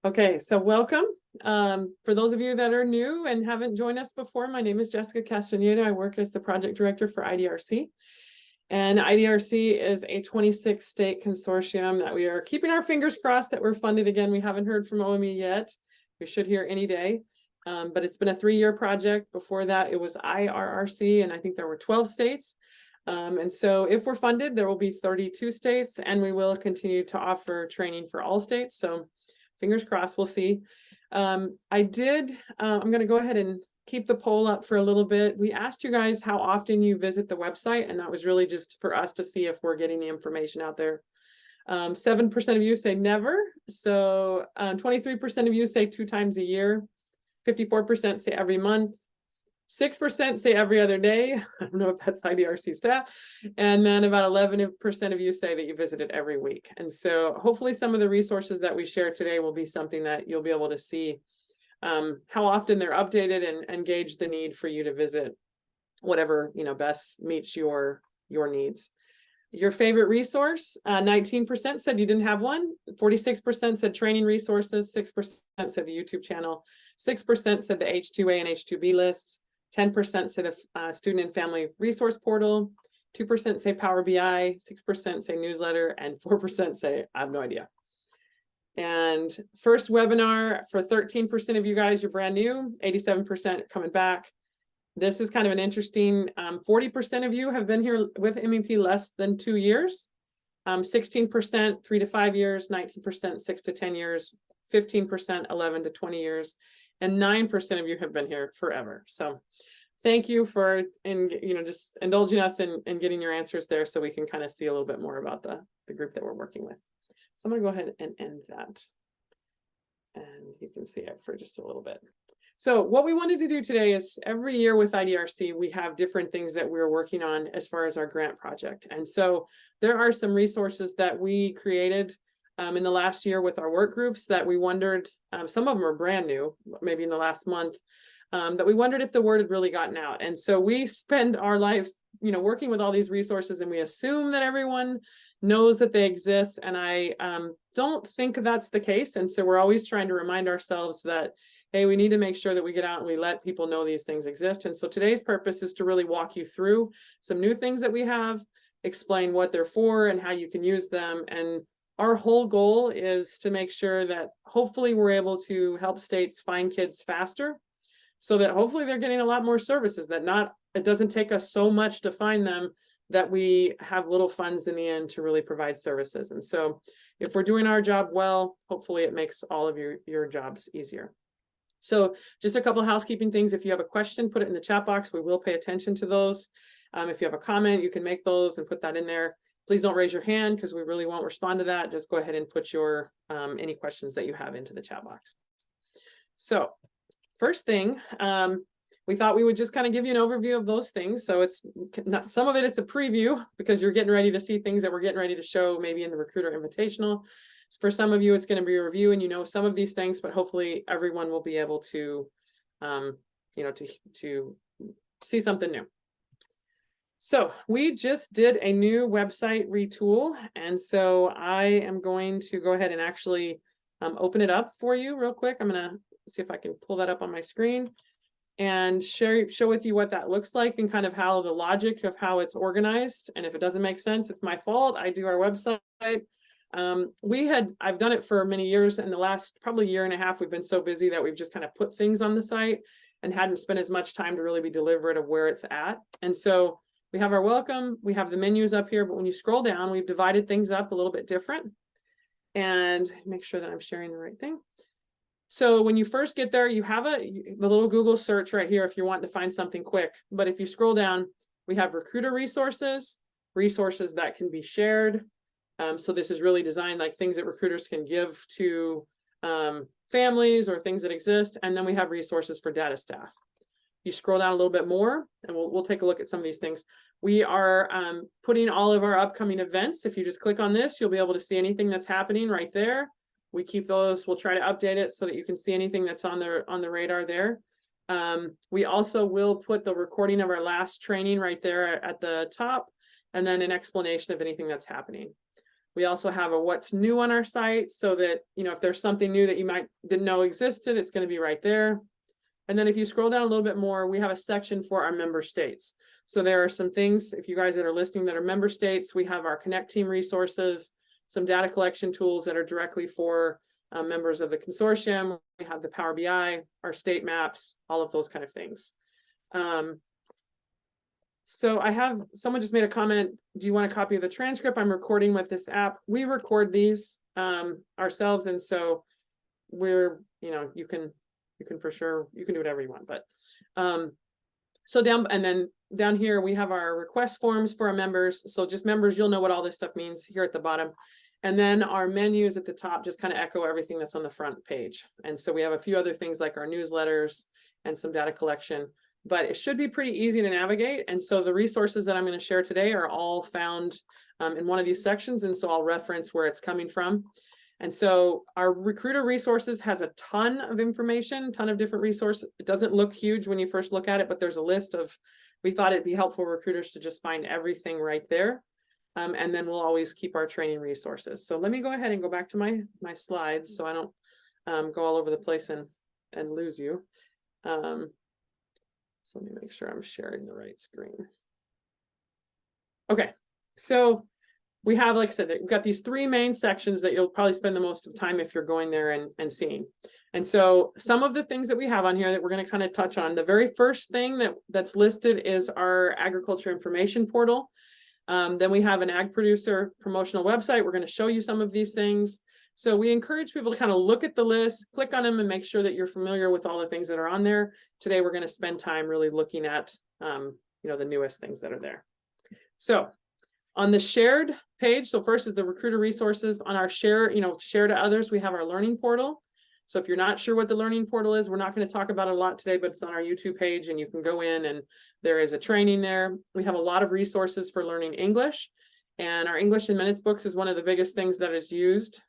Okay, so welcome. For those of you that are new and haven't joined us before, my name is Jessica Castaneda. I work as the project director for IDRC. And IDRC is a 26-state consortium that we are keeping our fingers crossed that we're funded again. We haven't heard from OME yet. We should hear any day. But it's been a 3-year project. Before that, it was IRRC, and I think there were 12 states. And so if we're funded, there will be 32 states, and we will continue to offer training for all states. So fingers crossed, we'll see. I'm going to go ahead and keep the poll up for a little bit. We asked you guys how often you visit the website, and that was really just for us to see if we're getting the information out there. 7% of you say never. So 23% of you say 2 times a year. 54% say every month. 6% say every other day. I don't know if that's IDRC staff. And then about 11% of you say that you visit it every week. And so hopefully some of the resources that we share today will be something that you'll be able to see how often they're updated and gauge the need for you to visit whatever, best meets your needs. Your favorite resource, 19% said you didn't have one. 46% said training resources. 6% said the YouTube channel. 6% said the H2A and H2B lists. 10% say the student and family resource portal, 2% say Power BI, 6% say newsletter, and 4% say, I have no idea. And first webinar for 13% of you guys, you're brand new, 87% coming back. This is kind of an interesting, 40% of you have been here with MEP less than 2 years, 16% 3 to 5 years, 19% 6 to 10 years, 15% 11 to 20 years, and 9% of you have been here forever. So thank you for just indulging us in getting your answers there so we can kind of see a little bit more about the group that we're working with. So I'm going to go ahead and end that. And you can see it for just a little bit. So what we wanted to do today is every year with IDRC, we have different things that we're working on as far as our grant project. And so there are some resources that we created in the last year with our work groups that we wondered, some of them are brand new, maybe in the last month, that we wondered if the word had really gotten out. And so we spend our life, working with all these resources, and we assume that everyone knows that they exist. And I don't think that's the case. And so we're always trying to remind ourselves that, hey, we need to make sure that we get out and we let people know these things exist. And so today's purpose is to really walk you through some new things that we have, explain what they're for and how you can use them. And our whole goal is to make sure that hopefully we're able to help states find kids faster so that hopefully they're getting a lot more services, it doesn't take us so much to find them that we have little funds in the end to really provide services. And so if we're doing our job well, hopefully it makes all of your jobs easier. So just a couple of housekeeping things. If you have a question, put it in the chat box. We will pay attention to those. If you have a comment, you can make those and put that in there. Please don't raise your hand because we really won't respond to that. Just go ahead and put your any questions that you have into the chat box. So first thing, we thought we would just kind of give you an overview of those things. So it's not, some of it's a preview because you're getting ready to see things that we're getting ready to show maybe in the Recruiter Invitational. For some of you, it's going to be a review and some of these things, but hopefully everyone will be able to, to see something new. So we just did a new website retool. And so I am going to go ahead and actually open it up for you real quick. I'm going to see if I can pull that up on my screen and show with you what that looks like and kind of how the logic of how it's organized. And if it doesn't make sense, it's my fault. I do our website. I've done it for many years, and the last probably year and a half, we've been so busy that we've just kind of put things on the site and hadn't spent as much time to really be deliberate of where it's at. And so we have our welcome, we have the menus up here, but when you scroll down, we've divided things up a little bit different. And make sure that I'm sharing the right thing. So when you first get there, you have the little Google search right here if you're wanting to find something quick. But if you scroll down, we have recruiter resources that can be shared. So this is really designed like things that recruiters can give to families or things that exist. And then we have resources for data staff. You scroll down a little bit more and we'll take a look at some of these things. We are putting all of our upcoming events. If you just click on this, you'll be able to see anything that's happening right there. We keep those, we'll try to update it so that you can see anything that's on the radar there. We also will put the recording of our last training right there at the top, and then an explanation of anything that's happening. We also have a what's new on our site, so that, you know, if there's something new that you didn't know existed, it's going to be right there. And then if you scroll down a little bit more, we have a section for our member states. So there are some things, if you guys that are listening that are member states, we have our Connect team resources, some data collection tools that are directly for members of the consortium. We have the Power BI, our state maps, all of those kind of things. So I have, someone just made a comment, do you want a copy of the transcript? I'm recording with this app. We record these ourselves. And so we're, you know, you can for sure, you can do whatever you want, but so down here, we have our request forms for our members. So just members, you'll know what all this stuff means here at the bottom. And then our menus at the top just kind of echo everything that's on the front page. And so we have a few other things like our newsletters and some data collection, but it should be pretty easy to navigate. And so the resources that I'm going to share today are all found in one of these sections. And so I'll reference where it's coming from. And so our recruiter resources has a ton of information, ton of different resources. It doesn't look huge when you first look at it, but there's a list of, we thought it'd be helpful for recruiters to just find everything right there. And then we'll always keep our training resources. So let me go ahead and go back to my slides so I don't go all over the place and lose you. So let me make sure I'm sharing the right screen. Okay, so we have, like I said, we've got these three main sections that you'll probably spend the most of time if you're going there and seeing. And so some of the things that we have on here that we're going to kind of touch on, the very first thing that's listed is our agriculture information portal. Then we have an ag producer promotional website. We're going to show you some of these things. So we encourage people to kind of look at the list, click on them, and make sure that you're familiar with all the things that are on there. Today, we're going to spend time really looking at, you know, the newest things that are there. So on the shared page, so first is the recruiter resources. On our share to others, we have our learning portal. So if you're not sure what the learning portal is, we're not going to talk about it a lot today, but it's on our YouTube page and you can go in and there is a training there. We have a lot of resources for learning English, and our English in Minutes books is one of the biggest things that is used.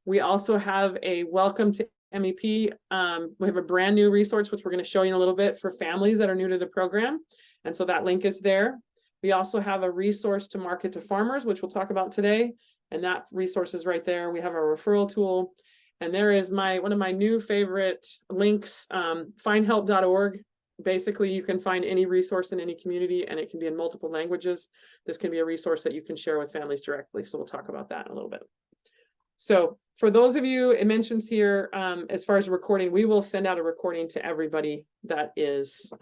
We also have a welcome to MEP. We have a brand new resource, which we're going to show you in a little bit, for families that are new to the program. And so that link is there. We also have a resource to market to farmers, which we'll talk about today. And that resource is right there. We have our referral tool. And there is one of my new favorite links, findhelp.org. Basically, you can find any resource in any community, and it can be in multiple languages. This can be a resource that you can share with families directly. So we'll talk about that in a little bit. So for those of you, it mentions here, as far as recording, we will send out a recording to everybody that is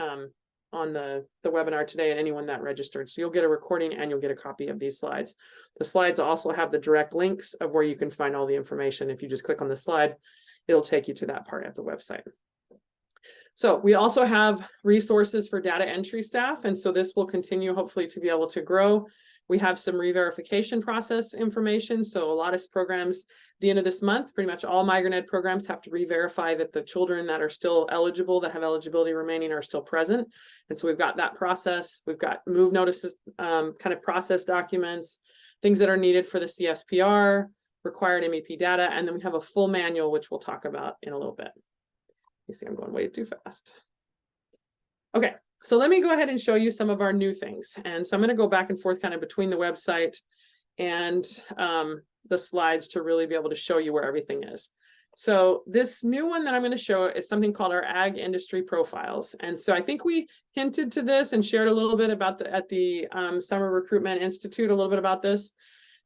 on the webinar today and anyone that registered. So you'll get a recording and you'll get a copy of these slides. The slides also have the direct links of where you can find all the information. If you just click on the slide, it'll take you to that part of the website. So we also have resources for data entry staff. And so this will continue hopefully to be able to grow. We have some re-verification process information. So a lot of programs, the end of this month, pretty much all Migrant Ed programs have to re-verify that the children that are still eligible, that have eligibility remaining, are still present. And so we've got that process. We've got move notices, kind of process documents, things that are needed for the CSPR, required MEP data, and then we have a full manual, which we'll talk about in a little bit. You see, I'm going way too fast. Okay. So let me go ahead and show you some of our new things. And so I'm going to go back and forth kind of between the website and the slides to really be able to show you where everything is. So this new one that I'm going to show is something called our Ag Industry Profiles. And so I think we hinted to this and shared a little bit about at the Summer Recruitment Institute, a little bit about this.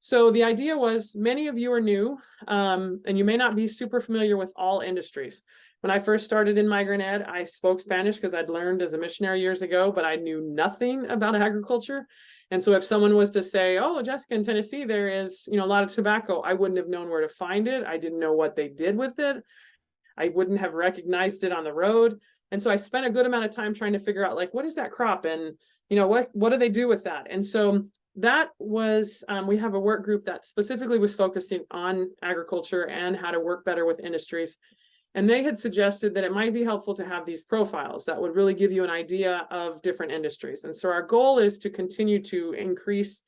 So the idea was, many of you are new and you may not be super familiar with all industries. When I first started in Migrant Ed, I spoke Spanish because I'd learned as a missionary years ago, but I knew nothing about agriculture. And so if someone was to say, oh, Jessica, in Tennessee, there is, a lot of tobacco, I wouldn't have known where to find it. I didn't know what they did with it. I wouldn't have recognized it on the road. And so I spent a good amount of time trying to figure out, like, what is that crop? And, what do they do with that? And so that was, we have a work group that specifically was focusing on agriculture and how to work better with industries. And they had suggested that it might be helpful to have these profiles that would really give you an idea of different industries. And so our goal is to continue to increase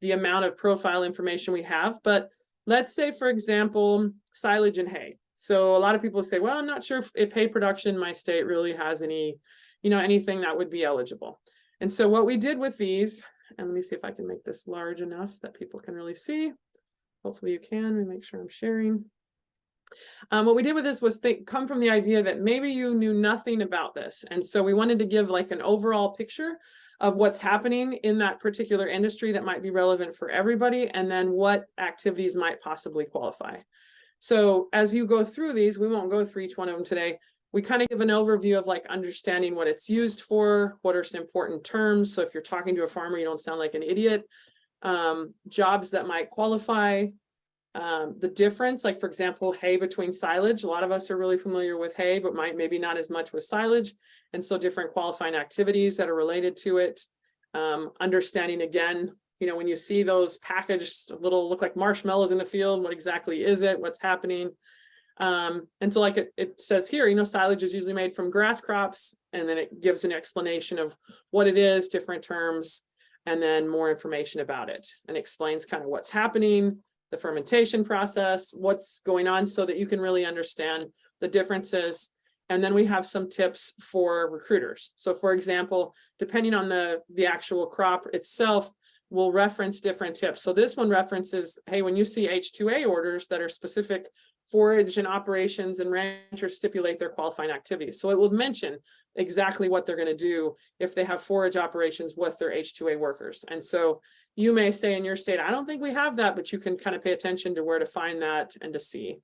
the amount of profile information we have. But let's say, for example, silage and hay. So a lot of people say, well, I'm not sure if hay production in my state really has any, anything that would be eligible. And so what we did with these And let me see if I can make this large enough that people can really see. Hopefully you can. Let me make sure I'm sharing. What we did with this was come from the idea that maybe you knew nothing about this. And so we wanted to give like an overall picture of what's happening in that particular industry that might be relevant for everybody, and then what activities might possibly qualify. So as you go through these, we won't go through each one of them today. We kind of give an overview of like understanding what it's used for, what are some important terms. So if you're talking to a farmer, you don't sound like an idiot. Jobs that might qualify, the difference, like for example, hay between silage. A lot of us are really familiar with hay, but maybe not as much with silage. And so different qualifying activities that are related to it. Understanding again, you know, when you see those packaged little look like marshmallows in the field, what exactly is it? What's happening? And so like it says here, you know, silage is usually made from grass crops, and then it gives an explanation of what it is, different terms, and then more information about it, and explains kind of what's happening, the fermentation process, what's going on, so that you can really understand the differences. And then we have some tips for recruiters. So for example, depending on the actual crop itself, we'll reference different tips. So this one references, hey, when you see H2A orders that are specific, forage and operations and ranchers stipulate their qualifying activities. So it will mention exactly what they're going to do if they have forage operations with their H2A workers. And so you may say in your state, I don't think we have that, but you can kind of pay attention to where to find that and to see.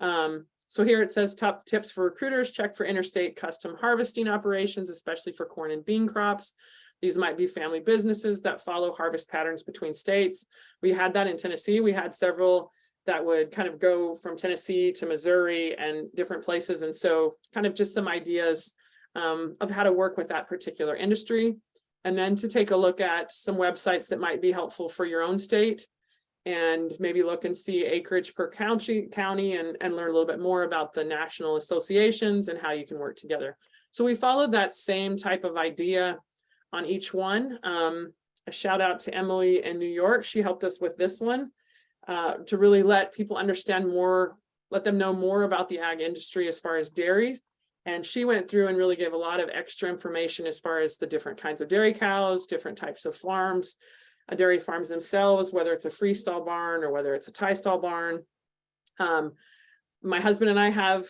So here it says top tips for recruiters: check for interstate custom harvesting operations, especially for corn and bean crops. These might be family businesses that follow harvest patterns between states. We had that in Tennessee. We had several that would kind of go from Tennessee to Missouri and different places. And so kind of just some ideas of how to work with that particular industry. And then to take a look at some websites that might be helpful for your own state, and maybe look and see acreage per county and learn a little bit more about the national associations and how you can work together. So we followed that same type of idea on each one. A shout out to Emily in New York. She helped us with this one to really let people understand more, let them know more about the ag industry as far as dairy. And she went through and really gave a lot of extra information as far as the different kinds of dairy cows, different types of farms, dairy farms themselves, whether it's a freestall barn or whether it's a tie stall barn. My husband and I have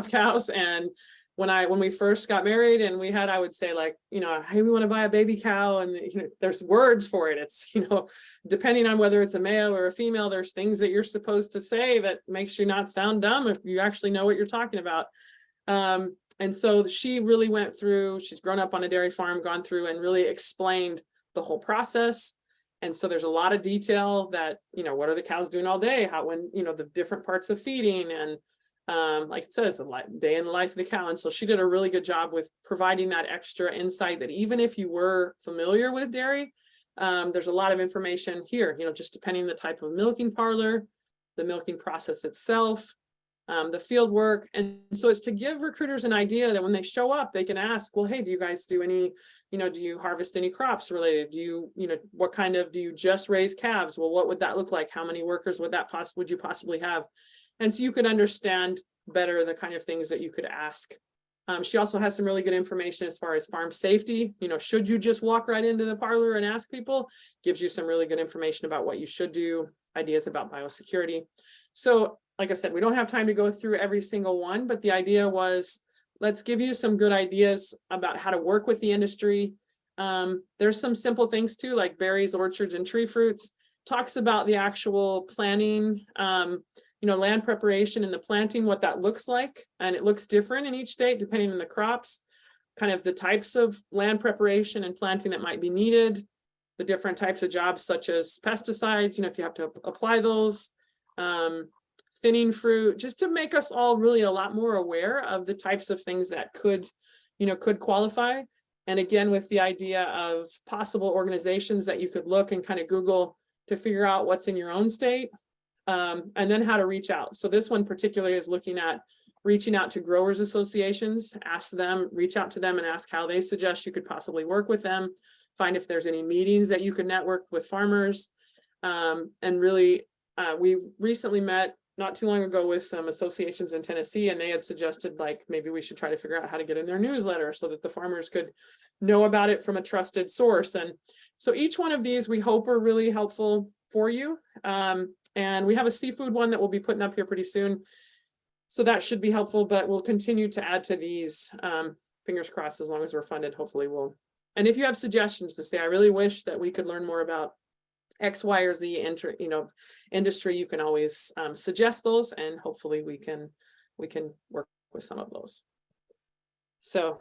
cows, and when we first got married and we had, I would say like, you know, hey, we want to buy a baby cow, and you know, there's words for it. It's, you know, depending on whether it's a male or a female, there's things that you're supposed to say that makes you not sound dumb if you actually know what you're talking about. And so she really went through, she's grown up on a dairy farm, gone through and really explained the whole process. And so there's a lot of detail that, you know, what are the cows doing all day? How, when, you know, the different parts of feeding, and like it says, a day in the life of the cow. And so she did a really good job with providing that extra insight that even if you were familiar with dairy, there's a lot of information here, you know, just depending on the type of milking parlor, the milking process itself, the field work. And so it's to give recruiters an idea that when they show up, they can ask, well, hey, do you guys do any, you know, do you harvest any crops related? Do you, you know, what kind of, do you just raise calves? Well, what would that look like? How many workers would you possibly have? And so you could understand better the kind of things that you could ask. She also has some really good information as far as farm safety. You know, should you just walk right into the parlor and ask people? Gives you some really good information about what you should do, ideas about biosecurity. So like I said, we don't have time to go through every single one, but the idea was, let's give you some good ideas about how to work with the industry. There's some simple things too, like berries, orchards, and tree fruits. Talks about the actual planting, you know, land preparation and the planting, what that looks like. And it looks different in each state, depending on the crops, kind of the types of land preparation and planting that might be needed, the different types of jobs, such as pesticides, you know, if you have to apply those, thinning fruit, just to make us all really a lot more aware of the types of things that could, you know, could qualify. And again, with the idea of possible organizations that you could look and kind of Google to figure out what's in your own state, and then how to reach out. So this one particularly is looking at reaching out to growers associations, reach out to them and ask how they suggest you could possibly work with them, find if there's any meetings that you could network with farmers. And really, we recently met not too long ago with some associations in Tennessee, and they had suggested like maybe we should try to figure out how to get in their newsletter so that the farmers could know about it from a trusted source. And so each one of these we hope are really helpful for you. And we have a seafood one that we'll be putting up here pretty soon. So that should be helpful, but we'll continue to add to these, fingers crossed, as long as we're funded, hopefully we'll. And if you have suggestions to say, I really wish that we could learn more about X, Y, or Z industry, you can always suggest those, and hopefully we can work with some of those. So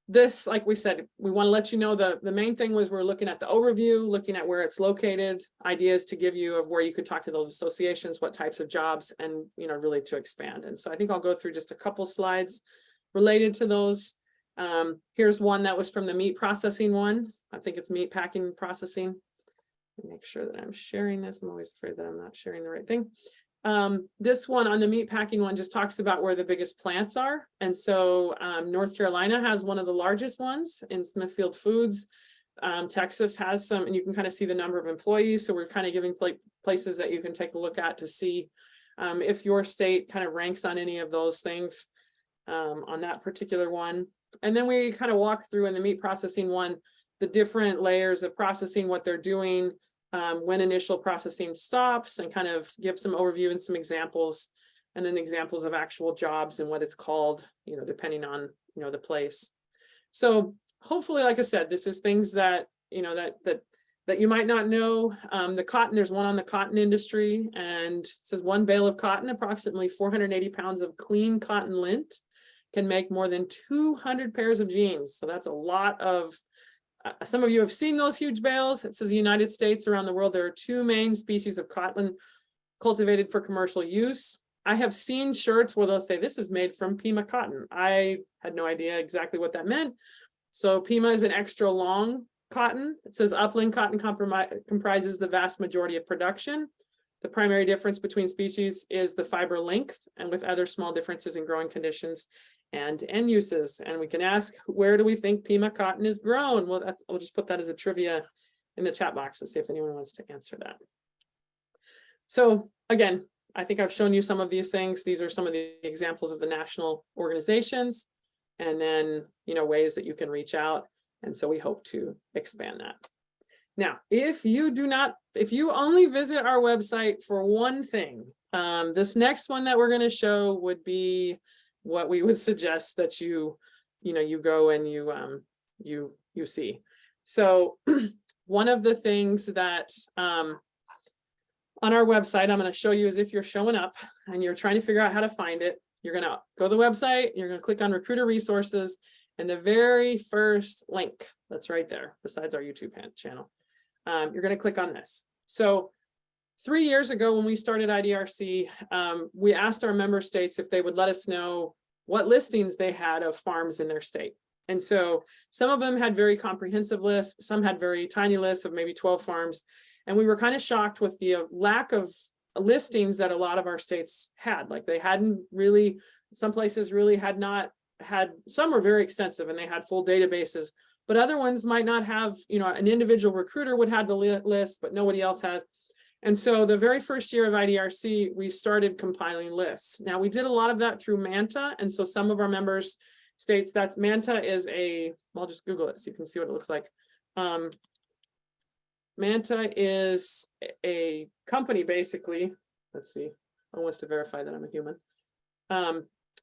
this, like we said, we want to let you know the main thing was we're looking at the overview, looking at where it's located, ideas to give you of where you could talk to those associations, what types of jobs, and really to expand. And so I think I'll go through just a couple slides related to those. Here's one that was from the meat processing one. I think it's meat packing processing. Make sure that I'm sharing this. I'm always afraid that I'm not sharing the right thing. This one on the meat packing one just talks about where the biggest plants are. And so North Carolina has one of the largest ones in Smithfield Foods. Texas has some, and you can kind of see the number of employees. So we're kind of giving places that you can take a look at to see if your state kind of ranks on any of those things on that particular one. And then we kind of walk through in the meat processing one, the different layers of processing, what they're doing, when initial processing stops, and kind of give some overview and some examples, and then examples of actual jobs and what it's called, depending on, the place. So hopefully, like I said, this is things that, that you might not know. The cotton, there's one on the cotton industry, and it says 1 bale of cotton, approximately 480 pounds of clean cotton lint, can make more than 200 pairs of jeans. So that's a lot of, some of you have seen those huge bales. It says the United States, around the world, there are 2 main species of cotton cultivated for commercial use. I have seen shirts where they'll say this is made from Pima cotton. I had no idea exactly what that meant. So Pima is an extra long cotton. It says upland cotton comprises the vast majority of production. The primary difference between species is the fiber length, and with other small differences in growing conditions and end uses. And we can ask, where do we think Pima cotton is grown? Well, I'll just put that as a trivia in the chat box to see if anyone wants to answer that. So again, I think I've shown you some of these things. These are some of the examples of the national organizations, and then, ways that you can reach out. And so we hope to expand that. Now, if you only visit our website for one thing, this next one that we're going to show would be what we would suggest that you go and you see. So one of the things that on our website, I'm going to show you is if you're showing up and you're trying to figure out how to find it, you're going to go to the website, you're going to click on Recruiter Resources, and the very first link that's right there, besides our YouTube channel, you're going to click on this. So 3 years ago, when we started IDRC, we asked our member states if they would let us know what listings they had of farms in their state. And so some of them had very comprehensive lists, some had very tiny lists of maybe 12 farms. And we were kind of shocked with the lack of listings that a lot of our states had. Like they hadn't really, some places really had not had, some were very extensive and they had full databases, but other ones might not have, an individual recruiter would have the list, but nobody else has. And so the very first year of IDRC, we started compiling lists. Now we did a lot of that through Manta. And so some of our members states that Manta is I'll just Google it so you can see what it looks like. Manta is a company, basically. Let's see, I want to verify that I'm a human.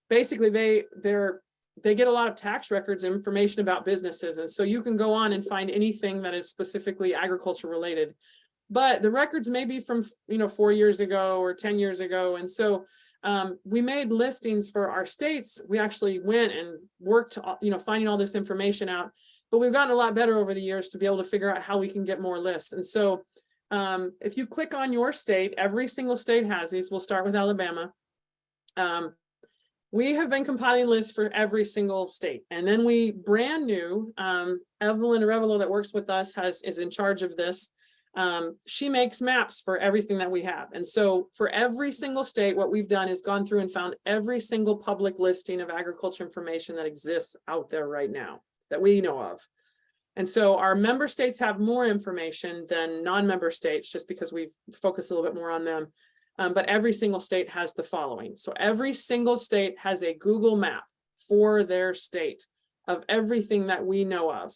Basically, they get a lot of tax records and information about businesses. And so you can go on and find anything that is specifically agriculture related. But the records may be from 4 years ago or 10 years ago. And so we made listings for our states. We actually went and worked, finding all this information out. But we've gotten a lot better over the years to be able to figure out how we can get more lists. And so if you click on your state, every single state has these. We'll start with Alabama. We have been compiling lists for every single state. And then we brand new, Evelyn Arevalo that works with us is in charge of this. She makes maps for everything that we have. And so for every single state, what we've done is gone through and found every single public listing of agriculture information that exists out there right now that we know of. And so our member states have more information than non-member states, just because we've focused a little bit more on them. But every single state has the following. So every single state has a Google map for their state of everything that we know of.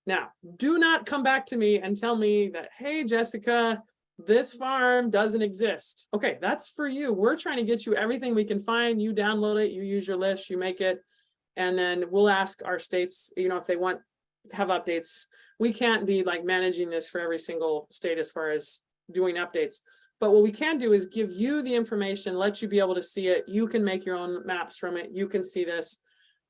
Now, do not come back to me and tell me that, hey, Jessica, this farm doesn't exist. Okay, that's for you. We're trying to get you everything we can find. You download it, you use your list, you make it, and then we'll ask our states, if they want to have updates. We can't be like managing this for every single state as far as doing updates. But what we can do is give you the information, let you be able to see it. You can make your own maps from it. You can see this.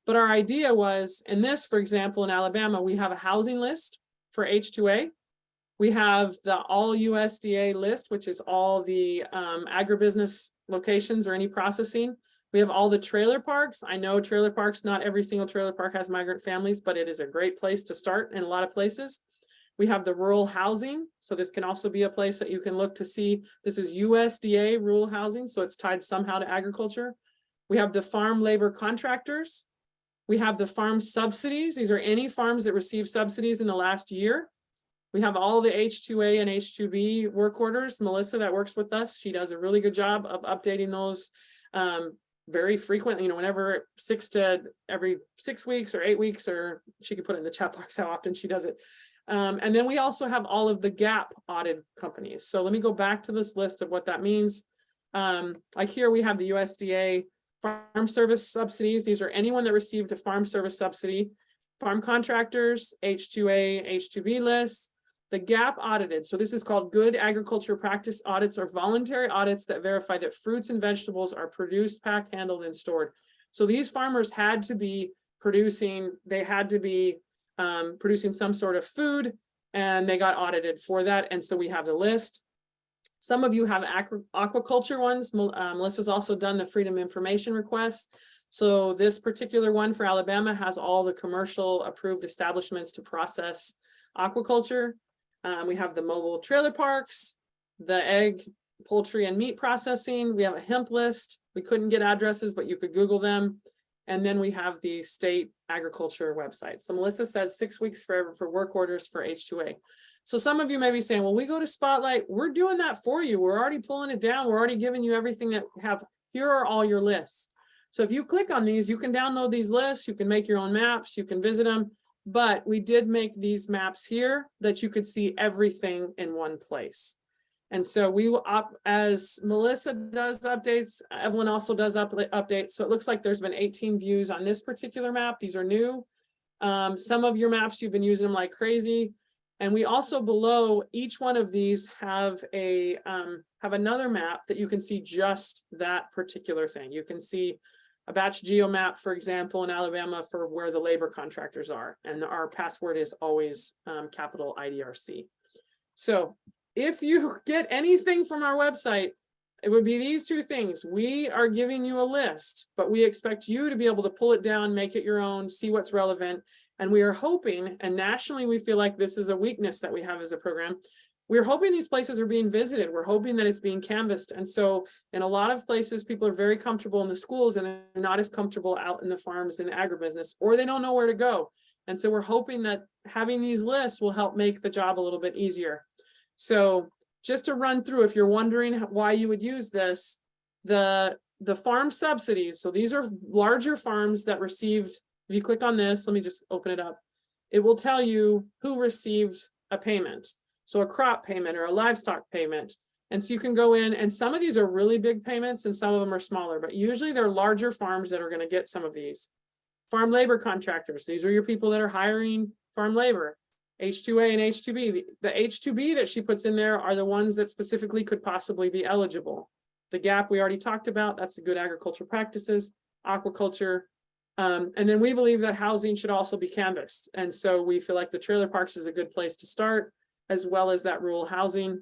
But our idea was, in this, for example, in Alabama, we have a housing list for H2A. We have the all USDA list, which is all the agribusiness locations or any processing. We have all the trailer parks. I know trailer parks, not every single trailer park has migrant families, but it is a great place to start in a lot of places. We have the rural housing. So this can also be a place that you can look to see. This is USDA rural housing, so it's tied somehow to agriculture. We have the farm labor contractors. We have the farm subsidies. These are any farms that receive subsidies in the last year. We have all the H2A and H2B work orders. Melissa that works with us, she does a really good job of updating those very frequently, whenever every 6 weeks or 8 weeks, or she could put it in the chat box how often she does it. And then we also have all of the GAP audit companies. So let me go back to this list of what that means. Like here we have the USDA farm service subsidies. These are anyone that received a farm service subsidy, farm contractors, H2A, H2B lists, the GAP audited. So this is called Good Agriculture Practice Audits, or voluntary audits that verify that fruits and vegetables are produced, packed, handled, and stored. So these farmers had to be producing, producing some sort of food, and they got audited for that. And so we have the list. Some of you have aquaculture ones. Melissa's also done the Freedom Information request. So this particular one for Alabama has all the commercial approved establishments to process aquaculture. We have the mobile trailer parks, the egg, poultry, and meat processing. We have a hemp list. We couldn't get addresses, but you could Google them. And then we have the state agriculture website. So Melissa said 6 weeks for work orders for H2A. So some of you may be saying, well, we go to Spotlight, we're doing that for you. We're already pulling it down. We're already giving you everything that we have. Here are all your lists. So if you click on these, you can download these lists, you can make your own maps, you can visit them. But we did make these maps here that you could see everything in one place. And so we will, as Melissa does updates, Evelyn also does updates. So it looks like there's been 18 views on this particular map. These are new. Some of your maps, you've been using them like crazy. And we also below each one of these have another map that you can see just that particular thing. You can see a batch geo map, for example, in Alabama for where the labor contractors are. And our password is always capital IDRC. So if you get anything from our website, it would be these two things. We are giving you a list, but we expect you to be able to pull it down, make it your own, see what's relevant. And we are hoping, and nationally, we feel like this is a weakness that we have as a program. We're hoping these places are being visited. We're hoping that it's being canvassed. And so in a lot of places, people are very comfortable in the schools and they're not as comfortable out in the farms and agribusiness, or they don't know where to go. And so we're hoping that having these lists will help make the job a little bit easier. So just to run through, if you're wondering why you would use this, the farm subsidies. So these are larger farms that received, if you click on this, let me just open it up. It will tell you who received a payment. So a crop payment or a livestock payment. And so you can go in, and some of these are really big payments and some of them are smaller, but usually they're larger farms that are going to get some of these. Farm labor contractors. These are your people that are hiring farm labor. H2A and H2B. The H2B that she puts in there are the ones that specifically could possibly be eligible. The GAP we already talked about, that's the good agricultural practices, aquaculture. And then we believe that housing should also be canvassed. And so we feel like the trailer parks is a good place to start, as well as that rural housing,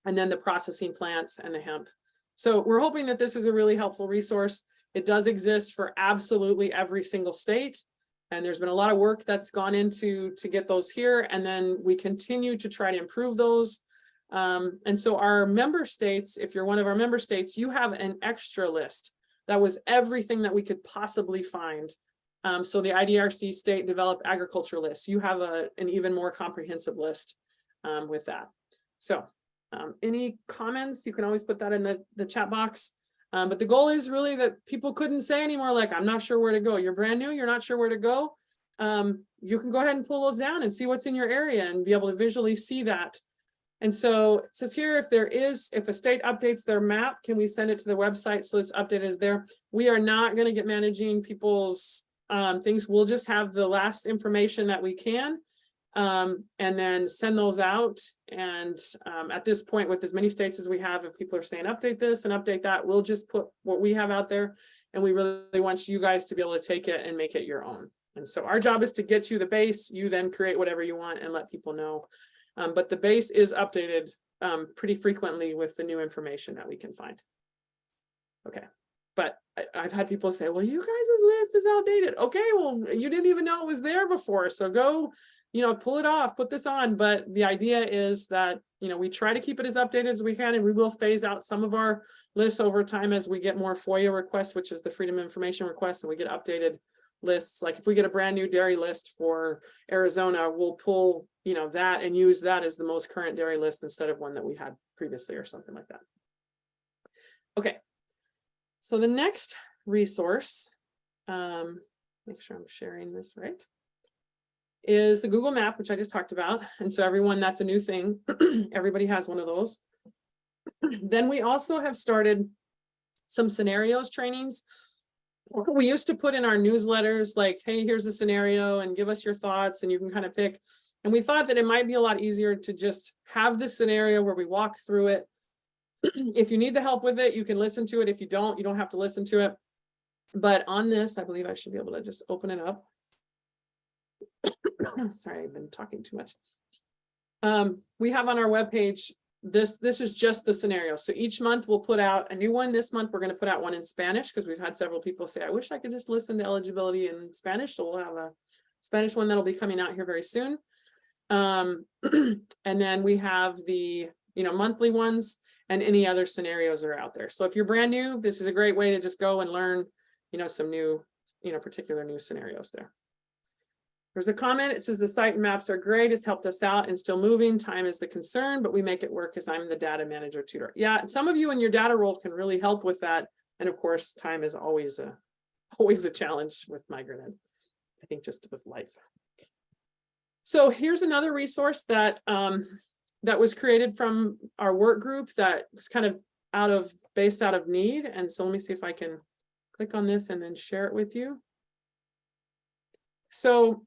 and then the processing plants and the hemp. So we're hoping that this is a really helpful resource. It does exist for absolutely every single state. And there's been a lot of work that's gone into to get those here. And then we continue to try to improve those. And so our member states, if you're one of our member states, you have an extra list. That was everything that we could possibly find. So the IDRC state developed agriculture list. You have an even more comprehensive list with that. So Any comments, you can always put that in the chat box. But the goal is really that people couldn't say anymore, like, I'm not sure where to go. You're brand new, you're not sure where to go. You can go ahead and pull those down and see what's in your area and be able to visually see that. And so it says here, if a state updates their map, can we send it to the website so it's updated as there? We are not going to get managing people's things. We'll just have the last information that we can, and then send those out. And at this point, with as many states as we have, if people are saying update this and update that, we'll just put what we have out there. And we really want you guys to be able to take it and make it your own. And so our job is to get you the base. You then create whatever you want and let people know. But the base is updated pretty frequently with the new information that we can find. Okay, but I've had people say, well, you guys' list is outdated. Okay, well, you didn't even know it was there before. So go, pull it off, put this on. But the idea is that, we try to keep it as updated as we can, and we will phase out some of our lists over time as we get more FOIA requests, which is the Freedom of Information requests, and we get updated lists. Like if we get a brand new dairy list for Arizona, we'll pull that and use that as the most current dairy list instead of one that we had previously or something like that. Okay, so the next resource, make sure I'm sharing this right, is the Google Map, which I just talked about. And so everyone, that's a new thing. Everybody has one of those. Then we also have started some scenarios trainings. We used to put in our newsletters like, hey, here's a scenario and give us your thoughts, and you can kind of pick. And we thought that it might be a lot easier to just have this scenario where we walk through it. If you need the help with it, you can listen to it. If you don't have to listen to it. But on this, I believe I should be able to just open it up. Sorry, I've been talking too much. We have on our webpage, this is just the scenario. So each month we'll put out a new one. This month we're going to put out one in Spanish because we've had several people say, I wish I could just listen to eligibility in Spanish. So we'll have a Spanish one that'll be coming out here very soon. And then we have the monthly ones, and any other scenarios are out there. So if you're brand new, this is a great way to just go and learn some new particular new scenarios there. There's a comment. It says the site and maps are great. It's helped us out and still moving. Time is the concern, but we make it work as I'm the data manager tutor. Yeah, some of you in your data role can really help with that. And of course, time is always a challenge with MigraNet. I think just with life. So here's another resource that that was created from our work group that was kind of based out of need. And so let me see if I can click on this and then share it with you. So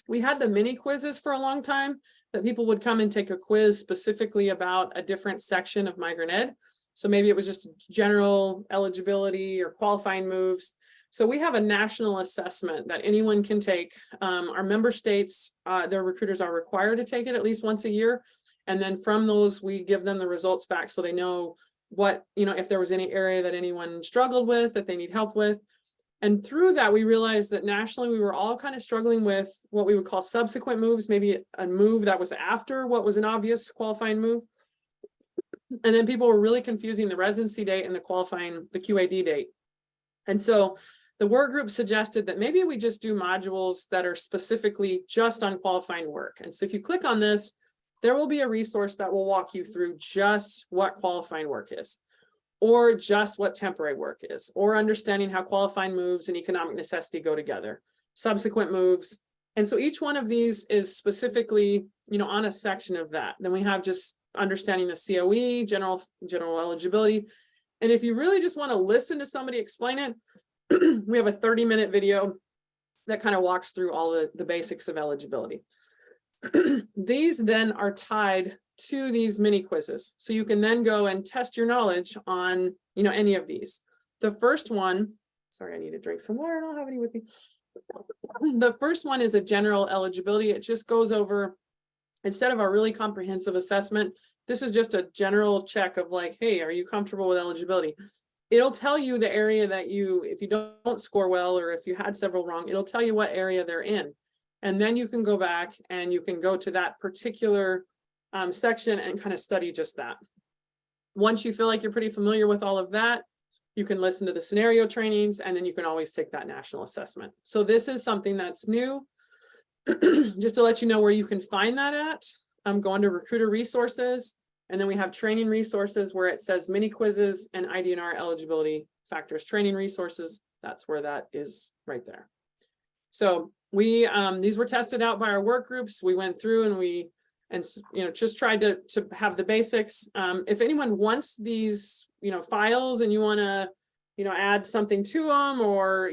we had the mini quizzes for a long time that people would come and take a quiz specifically about a different section of MigraNet. So maybe it was just general eligibility or qualifying moves. So we have a national assessment that anyone can take. Our member states, their recruiters are required to take it at least once a year. And then from those, we give them the results back so they know what, if there was any area that anyone struggled with, that they need help with. And through that, we realized that nationally, we were all kind of struggling with what we would call subsequent moves, maybe a move that was after what was an obvious qualifying move. And then people were really confusing the residency date and the QAD date. And so the work group suggested that maybe we just do modules that are specifically just on qualifying work. And so if you click on this, there will be a resource that will walk you through just what qualifying work is, or just what temporary work is, or understanding how qualifying moves and economic necessity go together, subsequent moves. And so each one of these is specifically, on a section of that. Then we have just understanding the COE, general eligibility. And if you really just want to listen to somebody explain it, we have a 30-minute video that kind of walks through all the basics of eligibility. These then are tied to these mini quizzes. So you can then go and test your knowledge on, any of these. The first one, sorry, I need to drink some water. I don't have any with me. The first one is a general eligibility. It just goes over, instead of a really comprehensive assessment, this is just a general check of like, hey, are you comfortable with eligibility? It'll tell you the area that if you don't score well, or if you had several wrong, it'll tell you what area they're in. And then you can go back and you can go to that particular section and kind of study just that. Once you feel like you're pretty familiar with all of that, you can listen to the scenario trainings, and then you can always take that national assessment. So this is something that's new. Just to let you know where you can find that at, go under recruiter resources, And then we have training resources where it says mini quizzes and IDNR eligibility factors, training resources. That's where that is right there. So we, these were tested out by our work groups. We went through and just tried to have the basics. If anyone wants these, files and you want to, add something to them, or,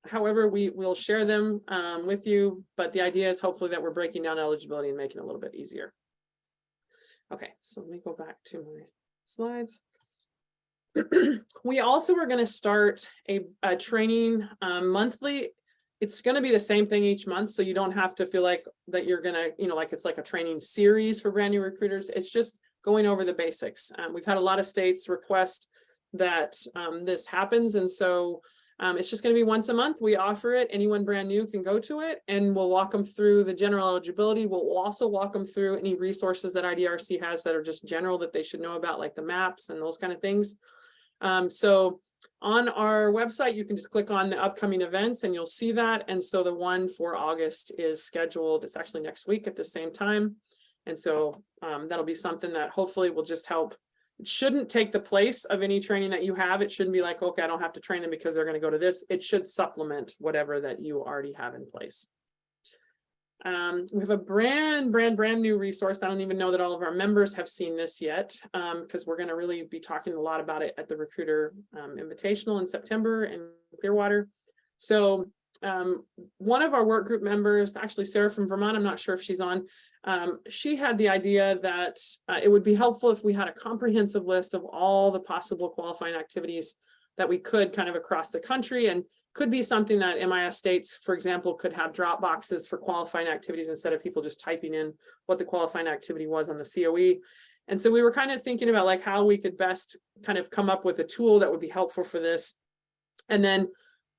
however, we'll share them with you. But the idea is hopefully that we're breaking down eligibility and making it a little bit easier. Okay, so let me go back to my slides. We also are going to start a training monthly. It's going to be the same thing each month, so you don't have to feel like that you're going to, like it's like a training series for brand new recruiters. It's just going over the basics. We've had a lot of states request that this happens, and so it's just going to be once a month. We offer it. Anyone brand new can go to it, and we'll walk them through the general eligibility. We'll also walk them through any resources that IDRC has that are just general that they should know about, like the maps and those kind of things. So on our website, you can just click on the upcoming events and you'll see that. And so the one for August is scheduled. It's actually next week at the same time. And so that'll be something that hopefully will just help. It shouldn't take the place of any training that you have. It shouldn't be like, okay, I don't have to train them because they're going to go to this. It should supplement whatever that you already have in place. We have a brand new resource. I don't even know that all of our members have seen this yet, because we're going to really be talking a lot about it at the Recruiter Invitational in September in Clearwater. So one of our work group members, actually Sarah from Vermont, I'm not sure if she's on, she had the idea that it would be helpful if we had a comprehensive list of all the possible qualifying activities that we could kind of across the country, and could be something that MIS states, for example, could have drop boxes for qualifying activities instead of people just typing in what the qualifying activity was on the COE. And so we were kind of thinking about like how we could best kind of come up with a tool that would be helpful for this. And then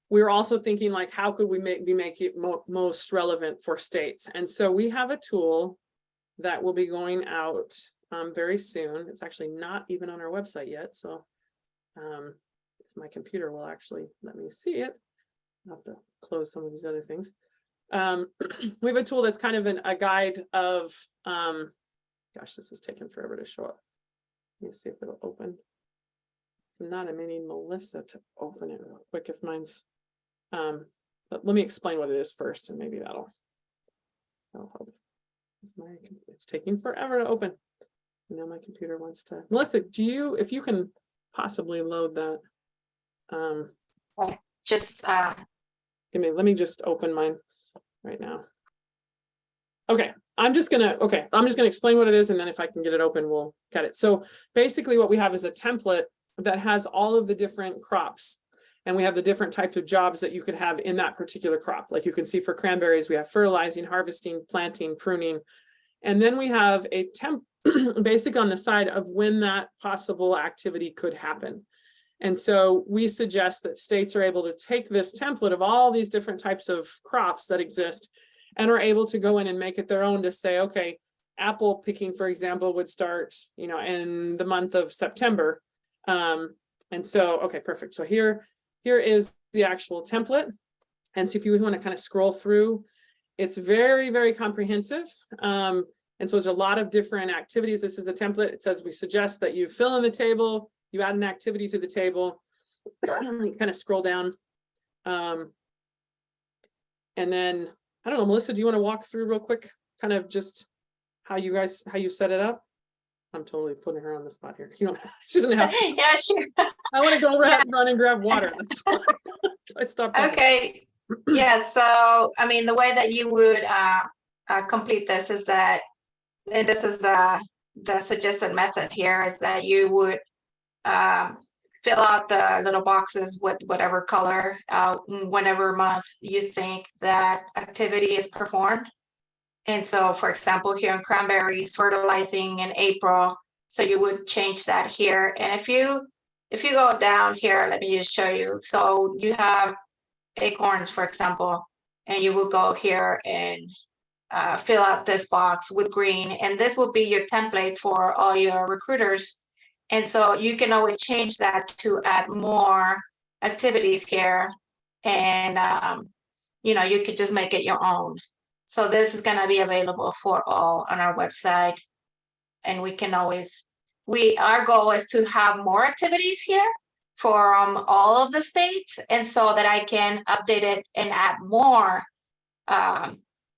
we were also thinking like, how could we make it most relevant for states? And so we have a tool that will be going out very soon. It's actually not even on our website yet. So if my computer will actually let me see it, I'll have to close some of these other things. We have a tool that's kind of a guide of, gosh, this is taking forever to show up. Let me see if it'll open. If not, I may need Melissa to open it real quick if mine's, but let me explain what it is first, and maybe that'll help. It's taking forever to open. And now my computer wants to. Melissa, if you can possibly load that. Just let me just open mine right now. Okay, I'm just gonna explain what it is, and then if I can get it open, we'll get it. So basically what we have is a template that has all of the different crops, and we have the different types of jobs that you could have in that particular crop. Like you can see for cranberries, we have fertilizing, harvesting, planting, pruning, and then we have a basic on the side of when that possible activity could happen. And so we suggest that states are able to take this template of all these different types of crops that exist and are able to go in and make it their own to say, okay, apple picking, for example, would start, in the month of September. And so, okay, perfect. So here is the actual template. And so if you would want to kind of scroll through, it's very, very comprehensive. And so there's a lot of different activities. This is a template. It says we suggest that you fill in the table, you add an activity to the table, you kind of scroll down. And then, I don't know, Melissa, do you want to walk through real quick, kind of just how you set it up? I'm totally putting her on the spot here. She doesn't have to. Yeah, sure. I want to go run and grab water. That's why. So I stopped. Okay. Yeah. So, I mean, the way that you would complete this is that, and this is the suggested method here, is that you would fill out the little boxes with whatever color, whenever month you think that activity is performed. And so, for example, here in cranberries, fertilizing in April, so you would change that here. And if you go down here, let me just show you. So you have acorns, for example, and you will go here and fill out this box with green, and this will be your template for all your recruiters. And so you can always change that to add more activities here, and you could just make it your own. So this is going to be available for all on our website. and we can always, our goal is to have more activities here from all of the states, and so that I can update it and add more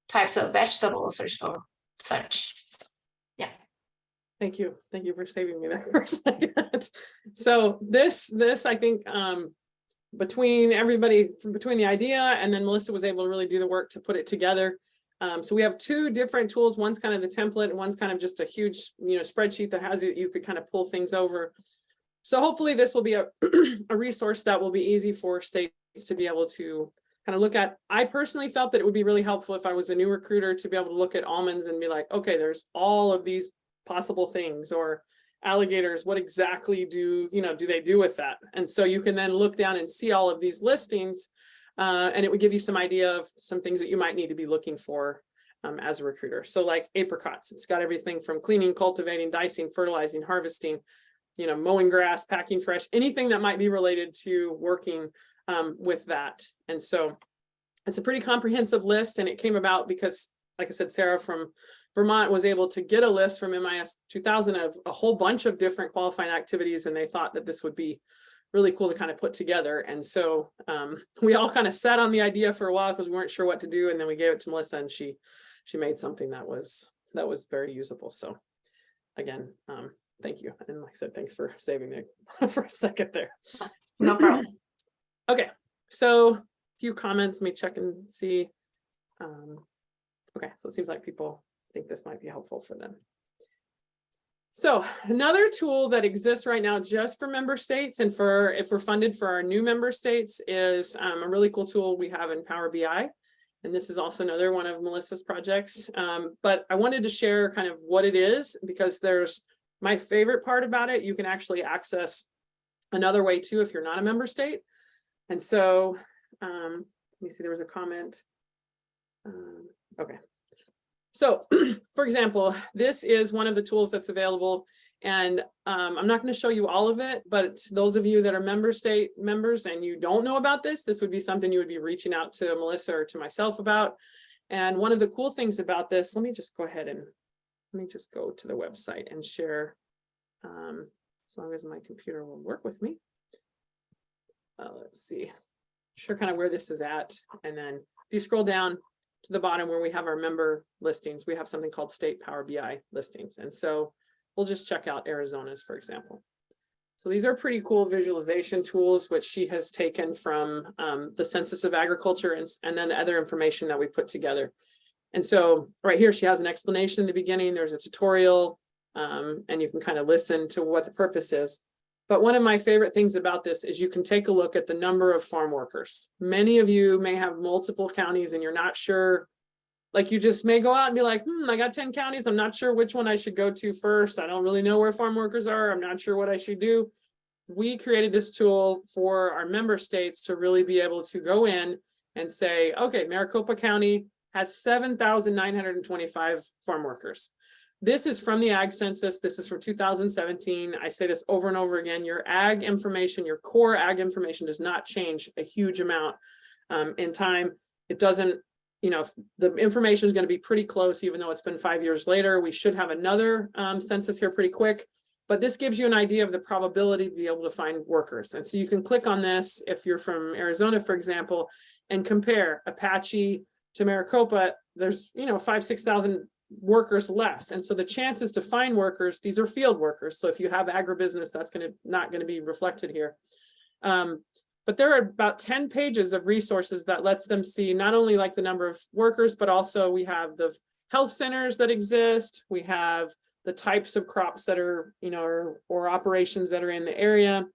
types of vegetables or such. So, yeah. Thank you. Thank you for saving me there for a second. So this, I think, between everybody, between the idea and then Melissa was able to really do the work to put it together. So we have two different tools. One's kind of the template and one's kind of just a huge, spreadsheet that has you could kind of pull things over. So hopefully this will be a resource that will be easy for states to be able to kind of look at. I personally felt that it would be really helpful if I was a new recruiter to be able to look at almonds and be like, okay, there's all of these possible things, or alligators, what exactly do they do with that? And so you can then look down and see all of these listings, and it would give you some idea of some things that you might need to be looking for as a recruiter. So like apricots, it's got everything from cleaning, cultivating, dicing, fertilizing, harvesting, mowing grass, packing fresh, anything that might be related to working with that. And so it's a pretty comprehensive list, and it came about because, like I said, Sarah from Vermont was able to get a list from MIS 2000 of a whole bunch of different qualifying activities, and they thought that this would be really cool to kind of put together. And so we all kind of sat on the idea for a while because we weren't sure what to do, and then we gave it to Melissa, and she made something that was very usable. So again, thank you. And like I said, thanks for saving me for a second there. No problem. Okay, so a few comments. Let me check and see. Okay, so it seems like people think this might be helpful for them. So another tool that exists right now just for member states, and for if we're funded for our new member states, is a really cool tool we have in Power BI. And this is also another one of Melissa's projects. But I wanted to share kind of what it is, because there's my favorite part about it. You can actually access another way too if you're not a member state. And so let me see, there was a comment. Okay. So for example, this is one of the tools that's available, and I'm not going to show you all of it, but those of you that are member state members and you don't know about this, this would be something you would be reaching out to Melissa or to myself about. And one of the cool things about this, let me just go ahead and let me just go to the website and share, as long as my computer will work with me. Let's see, sure kind of where this is at. And then if you scroll down to the bottom where we have our member listings, we have something called State Power BI listings. And so we'll just check out Arizona's, for example. So these are pretty cool visualization tools, which she has taken from the Census of Agriculture and then the other information that we put together. And so right here, she has an explanation in the beginning. There's a tutorial, and you can kind of listen to what the purpose is. But one of my favorite things about this is you can take a look at the number of farm workers. Many of you may have multiple counties and you're not sure, like you just may go out and be like, I got 10 counties. I'm not sure which one I should go to first. I don't really know where farm workers are. I'm not sure what I should do. We created this tool for our member states to really be able to go in and say, okay, Maricopa County has 7,925 farm workers. This is from the Ag Census. This is from 2017. I say this over and over again. Your ag information, your core ag information does not change a huge amount in time. It doesn't, the information is going to be pretty close, even though it's been 5 years later. We should have another census here pretty quick, but this gives you an idea of the probability to be able to find workers. And so you can click on this if you're from Arizona, for example, and compare Apache to Maricopa. There's, 5,000-6,000 workers less. And so the chances to find workers, these are field workers. So if you have agribusiness, that's not going to be reflected here. But there are about 10 pages of resources that lets them see not only like the number of workers, but also we have the health centers that exist. We have the types of crops that are, or operations that are in the area.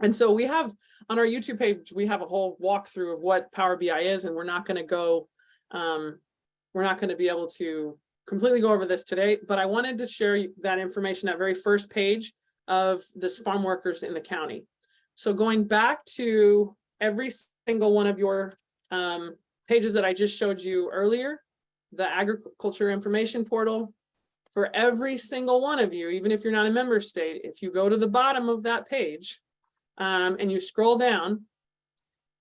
And so we have on our YouTube page, we have a whole walkthrough of what Power BI is, and we're not going to go, we're not going to be able to completely go over this today, but I wanted to share that information, that very first page of this farm workers in the county. So going back to every single one of your pages that I just showed you earlier, the agriculture information portal, for every single one of you, even if you're not a member state, if you go to the bottom of that page and you scroll down,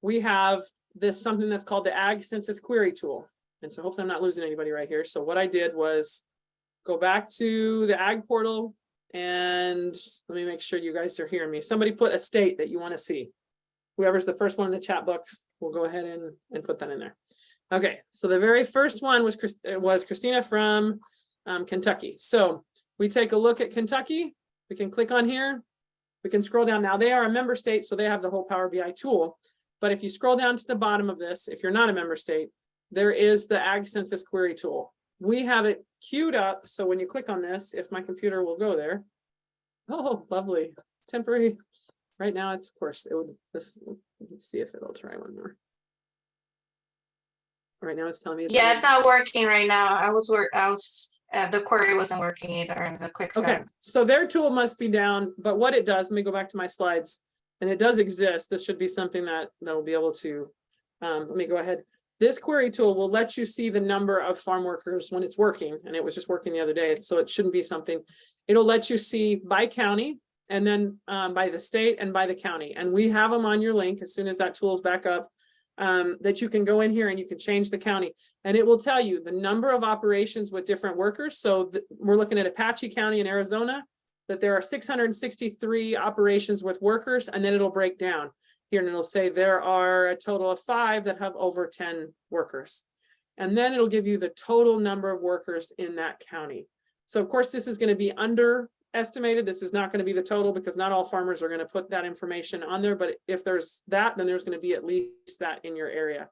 we have this something that's called the Ag Census Query Tool. And so hopefully I'm not losing anybody right here. So what I did was go back to the ag portal, and let me make sure you guys are hearing me. Somebody put a state that you want to see. Whoever's the first one in the chat box, we'll go ahead and put that in there. Okay, so the very first one was Christina from Kentucky. So we take a look at Kentucky. We can click on here. We can scroll down. Now they are a member state, so they have the whole Power BI tool. But if you scroll down to the bottom of this, if you're not a member state, there is the Ag Census Query tool. We have it queued up. So when you click on this, if my computer will go there. Oh, lovely. Temporary. Right now, it's, of course, it would, let's see if it'll try one more. Right now it's telling me. Yeah, it's not working right now. The query wasn't working either. The quick Okay, start. so their tool must be down, but what it does, let me go back to my slides, and it does exist. This should be something that will be able to, let me go ahead. This query tool will let you see the number of farm workers when it's working, and it was just working the other day, so it shouldn't be something. It'll let you see by county, and then by the state and by the county. And we have them on your link as soon as that tool is back up, that you can go in here and you can change the county. And it will tell you the number of operations with different workers. So we're looking at Apache County in Arizona, that there are 663 operations with workers, and then it'll break down here and it'll say there are a total of 5 that have over 10 workers. And then it'll give you the total number of workers in that county. So of course, this is going to be underestimated. This is not going to be the total because not all farmers are going to put that information on there. But if there's that, then there's going to be at least that in your area.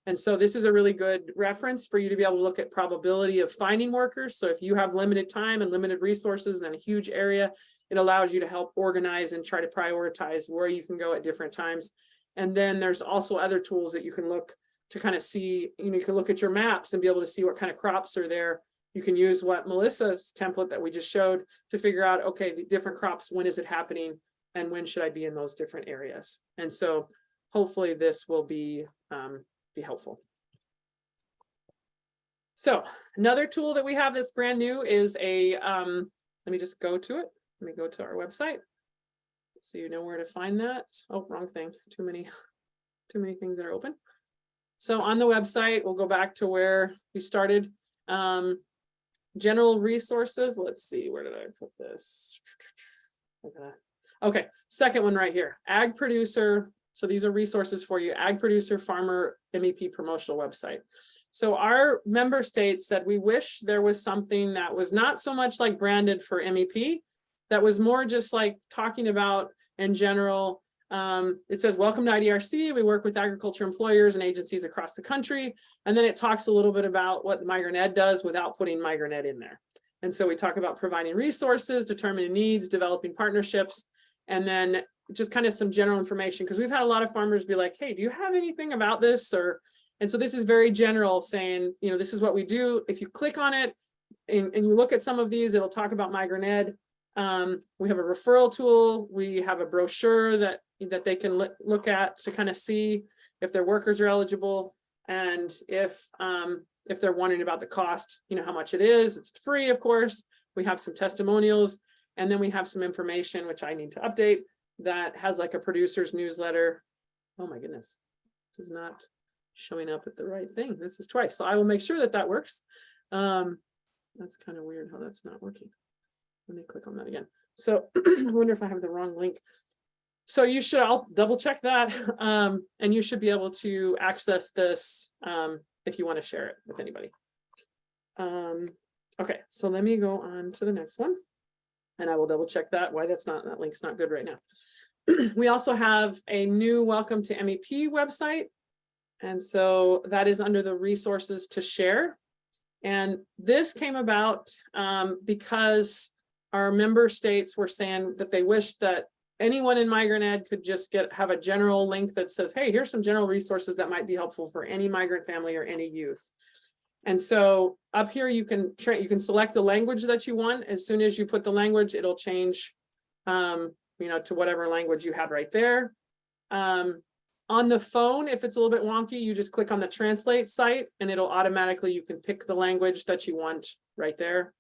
And so this is a really good reference for you to be able to look at probability of finding workers. So if you have limited time and limited resources in a huge area, it allows you to help organize and try to prioritize where you can go at different times. And then there's also other tools that you can look to kind of see, you can look at your maps and be able to see what kind of crops are there. You can use what Melissa's template that we just showed to figure out, okay, the different crops, when is it happening and when should I be in those different areas? And so hopefully this will be helpful. So another tool that we have that's brand new is a, let me just go to it. Let me go to our website so you know where to find that. Oh, wrong thing. Too many things that are open. So on the website, we'll go back to where we started. General resources. Let's see, where did I put this? Okay, second one right here. Ag producer. So these are resources for you. Ag producer, farmer, MEP promotional website. So our member state said we wish there was something that was not so much like branded for MEP, that was more just like talking about in general. It says, welcome to IDRC. We work with agriculture employers and agencies across the country. And then it talks a little bit about what Migrant Ed does without putting Migrant Ed in there. And so we talk about providing resources, determining needs, developing partnerships, and then just kind of some general information, because we've had a lot of farmers be like, hey, do you have anything about this? And so this is very general, saying, this is what we do. If you click on it and you look at some of these, it'll talk about Migrant Ed. We have a referral tool. We have a brochure that they can look at to kind of see if their workers are eligible, and if they're wondering about the cost, how much it is. It's free, of course. We have some testimonials, and then we have some information which I need to update that has like a producer's newsletter. Oh my goodness, this is not showing up at the right thing. This is twice, so I will make sure that works. That's kind of weird how that's not working. Let me click on that again. So I wonder if I have the wrong link. So I'll double check that. And you should be able to access this if you want to share it with anybody. Okay, so let me go on to the next one. And I will double check why that link's not good right now. We also have a new Welcome to MEP website. And so that is under the resources to share. And this came about because our member states were saying that they wish that anyone in Migrant Ed could just have a general link that says, hey, here's some general resources that might be helpful for any migrant family or any youth. And so up here, you can select the language that you want. As soon as you put the language, it'll change, to whatever language you have right there. On the phone, if it's a little bit wonky, you just click on the translate site and it'll automatically, you can pick the language that you want right there.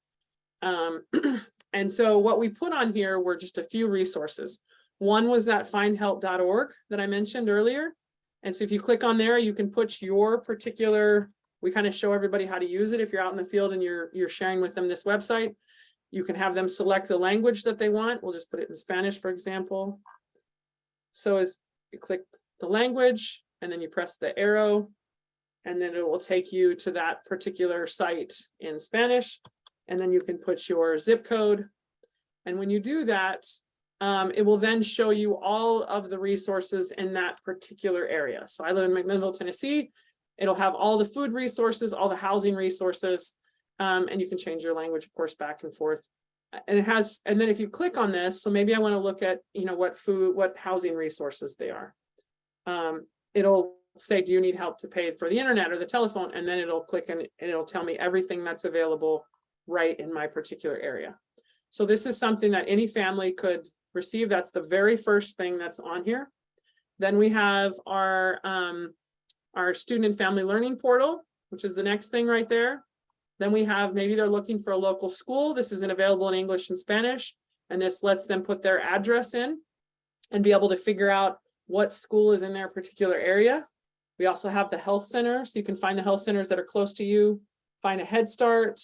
And so what we put on here were just a few resources. One was that findhelp.org that I mentioned earlier. And so if you click on there, you can put your particular We kind of show everybody how to use it. If you're out in the field and you're sharing with them this website, you can have them select the language that they want. We'll just put it in Spanish, for example. So as you click the language and then you press the arrow, and then it will take you to that particular site in Spanish. And then you can put your zip code. And when you do that, it will then show you all of the resources in that particular area. So I live in McMinnville, Tennessee. It'll have all the food resources, all the housing resources, and you can change your language, of course, back and forth. And it has, and then if you click on this, so maybe I want to look at, what housing resources they are. It'll say, do you need help to pay for the internet or the telephone? And then it'll click and it'll tell me everything that's available right in my particular area. So this is something that any family could receive. That's the very first thing that's on here. Then we have our student and family learning portal, which is the next thing right there. Then we have, maybe they're looking for a local school. This isn't available in English and Spanish. And this lets them put their address in and be able to figure out what school is in their particular area. We also have the health center. So you can find the health centers that are close to you, find a Head Start,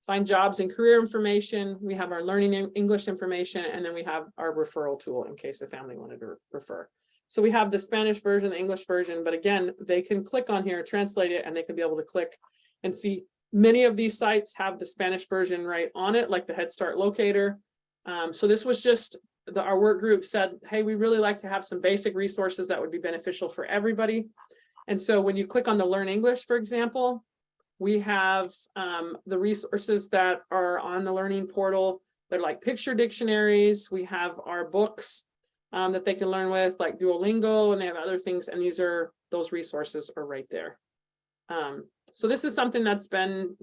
find jobs and career information. We have our learning English information, and then we have our referral tool in case a family wanted to refer. So we have the Spanish version, the English version, but again, they can click on here, translate it, and they can be able to click and see. Many of these sites have the Spanish version right on it, like the Head Start locator. So this was just our work group said, hey, we really like to have some basic resources that would be beneficial for everybody. And so when you click on the Learn English, for example, we have the resources that are on the learning portal. They're like picture dictionaries. We have our books that they can learn with, like Duolingo, and they have other things. And those resources are right there. So this is something that's been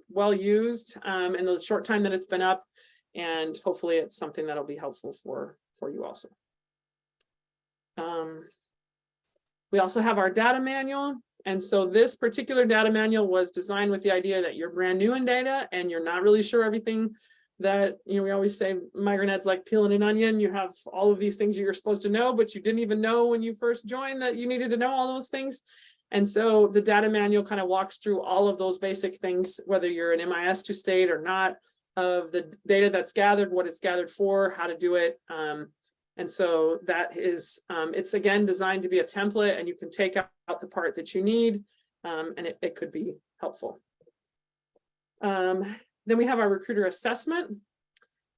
well used in the short time that it's been up, and hopefully it's something that'll be helpful for you also. We also have our data manual. And so this particular data manual was designed with the idea that you're brand new in data and you're not really sure everything that, we always say migrant ed's like peeling an onion. You have all of these things you're supposed to know, but you didn't even know when you first joined that you needed to know all those things. And so the data manual kind of walks through all of those basic things, whether you're an MIS2 state or not, of the data that's gathered, what it's gathered for, how to do it. And so that is, it's again designed to be a template, and you can take out the part that you need, and it could be helpful. Then we have our recruiter assessment,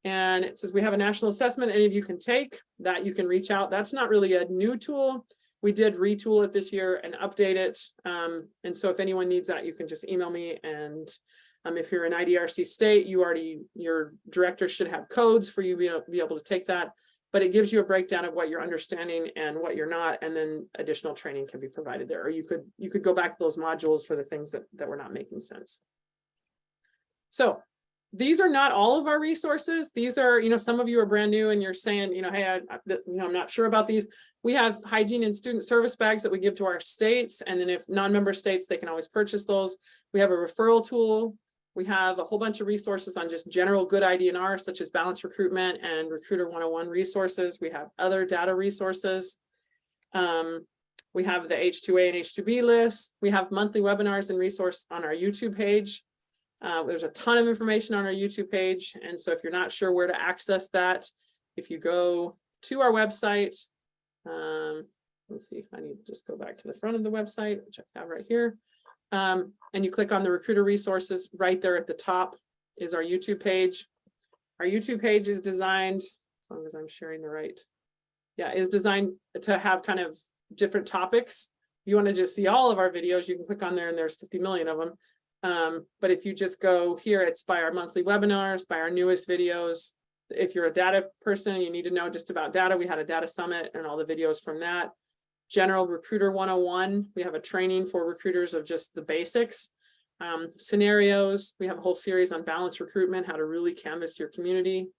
and it says we have a national assessment any of you can take that you can reach out. That's not really a new tool. We did retool it this year and update it. And so if anyone needs that, you can just email me. And if you're an IDRC state, your director should have codes for you to be able to take that. But it gives you a breakdown of what you're understanding and what you're not, and then additional training can be provided there. Or you could go back to those modules for the things that were not making sense. So these are not all of our resources. These are, some of you are brand new and you're saying, hey, I'm not sure about these. We have hygiene and student service bags that we give to our states. And then if non-member states, they can always purchase those. We have a referral tool. We have a whole bunch of resources on just general good ID&R, such as Balanced Recruitment and Recruiter 101 resources. We have other data resources. We have the H2A and H2B lists. We have monthly webinars and resource on our YouTube page. There's a ton of information on our YouTube page. And so if you're not sure where to access that, if you go to our website, let's see, I need to just go back to the front of the website, which I have right here. And you click on the recruiter resources. Right there at the top is our YouTube page. Our YouTube page is designed, as long as I'm sharing the right, is designed to have kind of different topics. If you want to just see all of our videos, you can click on there and there's 50 million of them. But if you just go here, it's by our monthly webinars, by our newest videos. If you're a data person, you need to know just about data. We had a data summit and all the videos from that. General Recruiter 101, we have a training for recruiters of just the basics. Scenarios, we have a whole series on balanced recruitment, how to really canvas your community.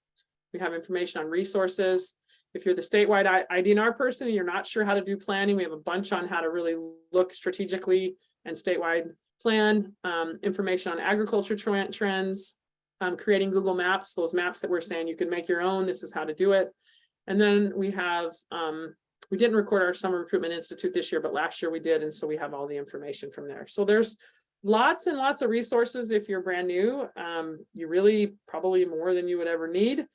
We have information on resources. If you're the statewide ID&R person and you're not sure how to do planning, we have a bunch on how to really look strategically and statewide plan. Information on agriculture trends, creating Google Maps, those maps that we're saying you can make your own, this is how to do it. And then we have, we didn't record our Summer Recruitment Institute this year, but last year we did. And so we have all the information from there. So there's lots and lots of resources if you're brand new. You really probably more than you would ever need.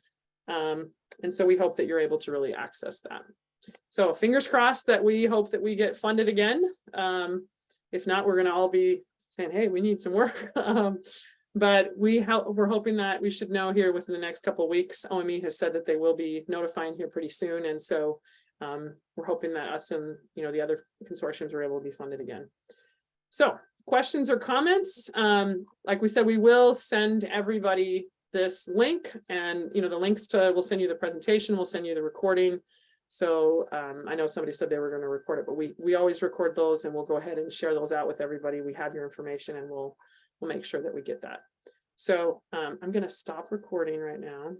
And so we hope that you're able to really access that. So fingers crossed that we hope that we get funded again. If not, we're going to all be saying, hey, we need some work. But we're hoping that we should know here within the next couple of weeks. OME has said that they will be notifying here pretty soon. And so we're hoping that us and the other consortiums are able to be funded again. So questions or comments? Like we said, we will send everybody this link, and the links to, we'll send you the presentation, we'll send you the recording. So I know somebody said they were going to record it, but we always record those, and we'll go ahead and share those out with everybody. We have your information, and we'll make sure that we get that. So I'm going to stop recording right now.